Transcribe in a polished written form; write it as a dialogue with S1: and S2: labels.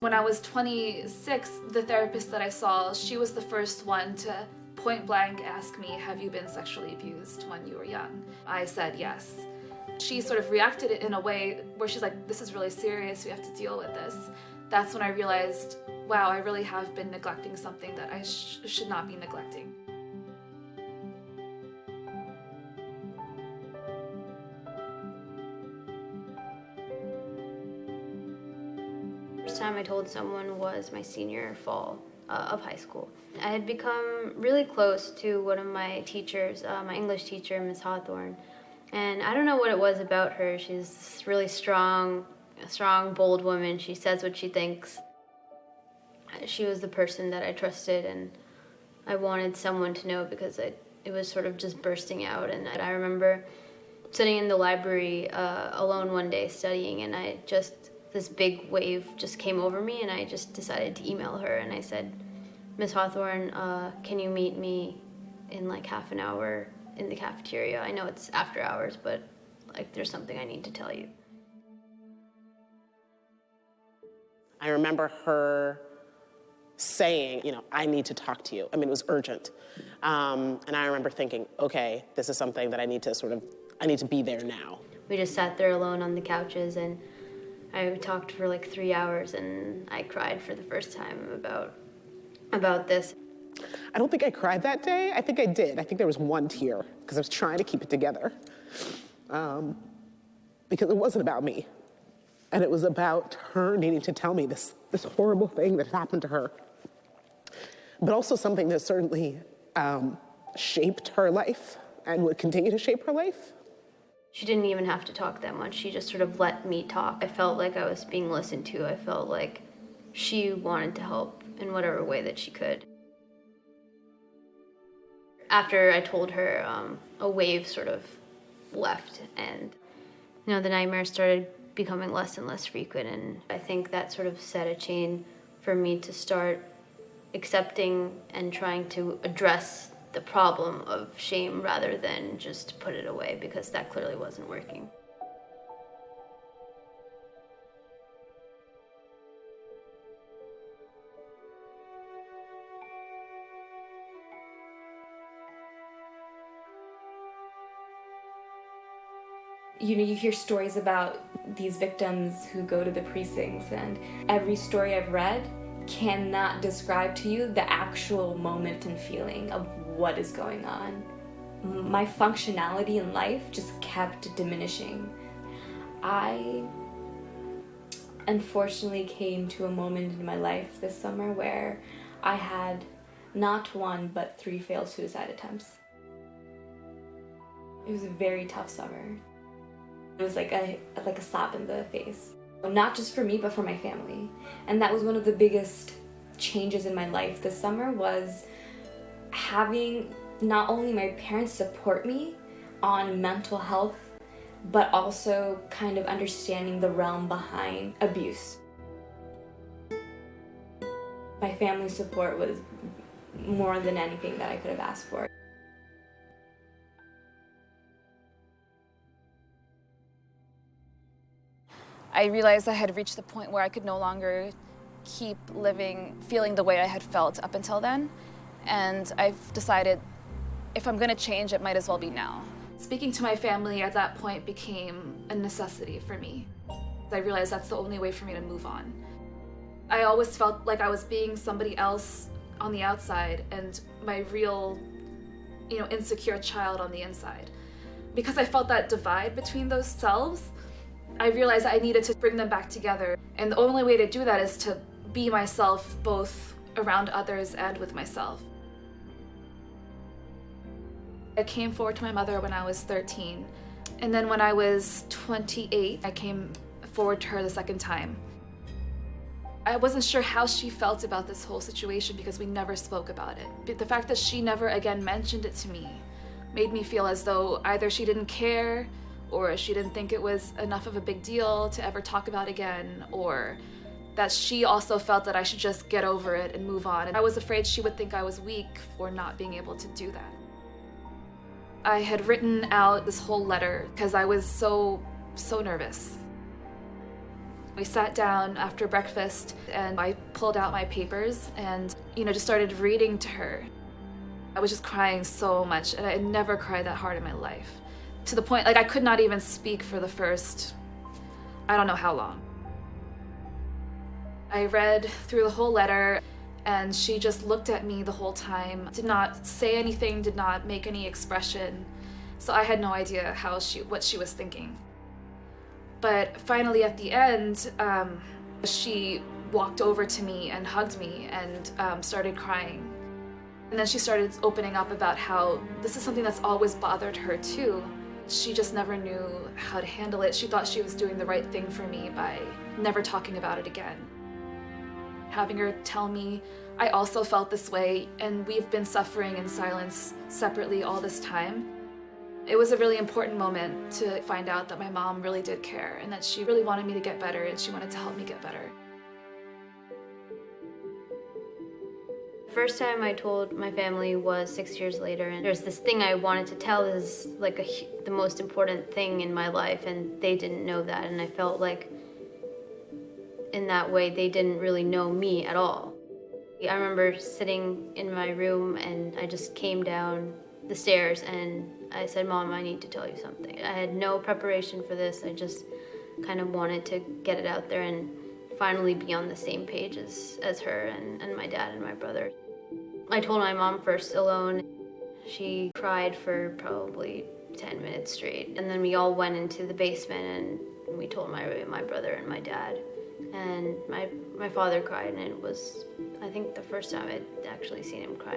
S1: When I was 26, the therapist that I saw, she was the first one to point blank ask me, have you been sexually abused when you were young? I said yes. She sort of reacted it in a way where she's like, this is really serious, we have to deal with this. That's when I realized, wow, I really have been neglecting something that I should not be neglecting.
S2: First time I told someone was my senior fall of high school. I had become really close to one of my teachers, my English teacher, Miss Hawthorne. And I don't know what it was about her. She's this really strong, bold woman. She says what she thinks. She was the person that I trusted, and I wanted someone to know because it was sort of just bursting out. And I remember sitting in the library alone one day studying, and this big wave just came over me, and I just decided to email her, and I said, Miss Hawthorne, can you meet me in like half an hour in the cafeteria? I know it's after hours, but like there's something I need to tell you.
S3: I remember her saying, I need to talk to you. I mean, it was urgent. And I remember thinking, okay, this is something that I need to be there now.
S2: We just sat there alone on the couches, and I talked for like 3 hours, and I cried for the first time about this.
S3: I don't think I cried that day. I think I did. I think there was one tear because I was trying to keep it together. Because it wasn't about me. And it was about her needing to tell me this horrible thing that happened to her. But also something that certainly shaped her life and would continue to shape her life.
S2: She didn't even have to talk that much. She just sort of let me talk. I felt like I was being listened to. I felt like she wanted to help in whatever way that she could. After I told her, a wave sort of left, and the nightmares started becoming less and less frequent, and I think that sort of set a chain for me to start accepting and trying to address the problem of shame rather than just put it away, because that clearly wasn't working.
S4: You hear stories about these victims who go to the precincts, and every story I've read cannot describe to you the actual moment and feeling of what is going on. My functionality in life just kept diminishing. I unfortunately came to a moment in my life this summer where I had not one but 3 failed suicide attempts. It was a very tough summer. It was like a slap in the face. Not just for me, but for my family. And that was one of the biggest changes in my life this summer, was having not only my parents support me on mental health, but also kind of understanding the realm behind abuse. My family's support was more than anything that I could have asked for.
S1: I realized I had reached the point where I could no longer keep living, feeling the way I had felt up until then. And I've decided if I'm gonna change, it might as well be now. Speaking to my family at that point became a necessity for me. I realized that's the only way for me to move on. I always felt like I was being somebody else on the outside and my real, insecure child on the inside. Because I felt that divide between those selves, I realized I needed to bring them back together. And the only way to do that is to be myself, both around others and with myself. I came forward to my mother when I was 13. And then when I was 28, I came forward to her the second time. I wasn't sure how she felt about this whole situation because we never spoke about it. But the fact that she never again mentioned it to me made me feel as though either she didn't care, or she didn't think it was enough of a big deal to ever talk about again, or that she also felt that I should just get over it and move on. And I was afraid she would think I was weak for not being able to do that. I had written out this whole letter because I was so nervous. We sat down after breakfast and I pulled out my papers and, just started reading to her. I was just crying so much, and I had never cried that hard in my life. To the point, I could not even speak for the first, I don't know how long. I read through the whole letter, and she just looked at me the whole time, did not say anything, did not make any expression. So I had no idea what she was thinking. But finally at the end, she walked over to me and hugged me and started crying. And then she started opening up about how this is something that's always bothered her too. She just never knew how to handle it. She thought she was doing the right thing for me by never talking about it again. Having her tell me, I also felt this way, and we've been suffering in silence separately all this time. It was a really important moment to find out that my mom really did care and that she really wanted me to get better and she wanted to help me get better.
S2: The first time I told my family was 6 years later, and there's this thing I wanted to tell is the most important thing in my life, and they didn't know that, and I felt like in that way they didn't really know me at all. I remember sitting in my room and I just came down the stairs and I said, "Mom, I need to tell you something." I had no preparation for this. I just kind of wanted to get it out there and finally be on the same page as her and my dad and my brother. I told my mom first alone. She cried for probably 10 minutes straight. And then we all went into the basement and we told my brother and my dad. And my father cried, and it was, I think, the first time I'd actually seen him cry.